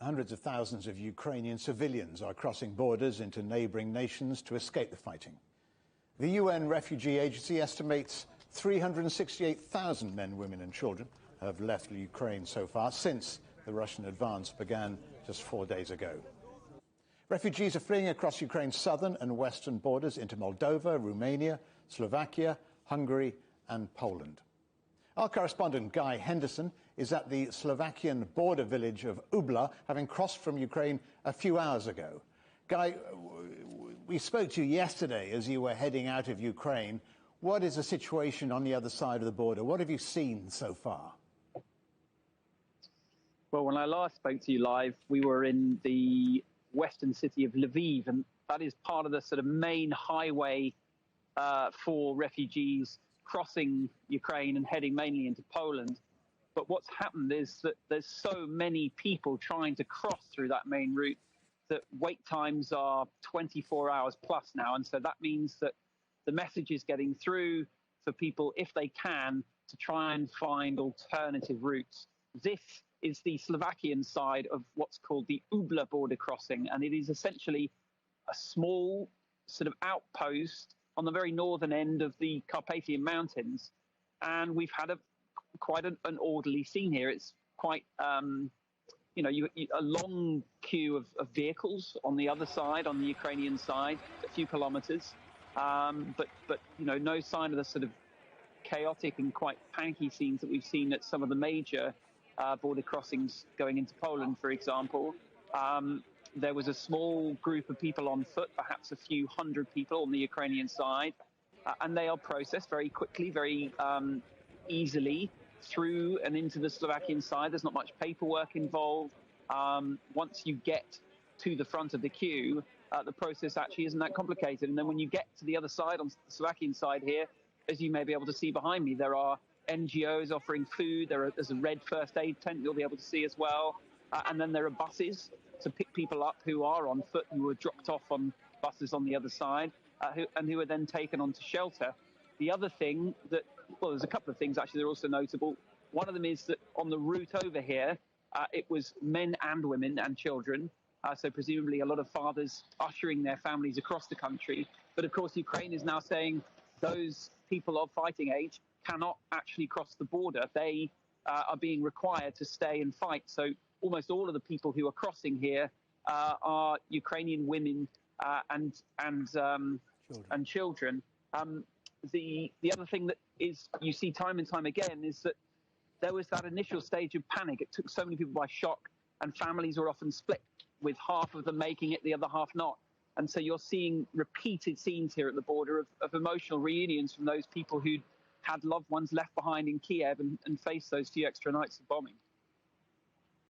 hundreds of thousands of Ukrainian civilians are crossing borders into neighboring nations to escape the fighting. The UN Refugee Agency estimates 368,000 men, women and children have left Ukraine so far since the Russian advance began just 4 days ago. Refugees are fleeing across Ukraine's southern and western borders into Moldova, Romania, Slovakia, Hungary and Poland. Our correspondent Guy Henderson is at the Slovakian border village of Ubla, having crossed from Ukraine a few hours ago. Guy, we spoke to you yesterday as you were heading out of Ukraine. What is the situation on the other side of the border? What have you seen so far? Well, when I last spoke to you live, we were in the western city of Lviv, and that is part of the sort of main highway for refugees crossing Ukraine and heading mainly into Poland. But what's happened is that there's so many people trying to cross through that main route that wait times are 24 hours plus now. And so that means that the message is getting through for people, if they can, to try and find alternative routes. This is the Slovakian side of what's called the Ubla border crossing, and it is essentially a small sort of outpost on the very northern end of the Carpathian Mountains. And we've had quite an orderly scene here. It's quite, a long queue of vehicles on the other side, on the Ukrainian side, a few kilometers. But no sign of the sort of chaotic and quite panicky scenes that we've seen at some of the major border crossings going into Poland, for example. There was a small group of people on foot, perhaps a few hundred people on the Ukrainian side, and they are processed very quickly, very easily through and into the Slovakian side. There's not much paperwork involved. Once you get to the front of the queue, the process actually isn't that complicated. And then when you get to the other side, on the Slovakian side here, as you may be able to see behind me, there are NGOs offering food. There's a red first aid tent you'll be able to see as well. And then there are buses to pick people up who are on foot, who were dropped off on buses on the other side, who are then taken onto shelter. The other thing there's a couple of things actually that are also notable. One of them is that on the route over here, it was men and women and children. So presumably a lot of fathers ushering their families across the country. But of course, Ukraine is now saying those people of fighting age cannot actually cross the border. They are being required to stay and fight. So almost all of the people who are crossing here are Ukrainian women and children. The other thing that is you see time and time again is that there was that initial stage of panic. It took so many people by shock, and families were often split, with half of them making it, the other half not. And so you're seeing repeated scenes here at the border of emotional reunions from those people who'd had loved ones left behind in Kiev and faced those few extra nights of bombing.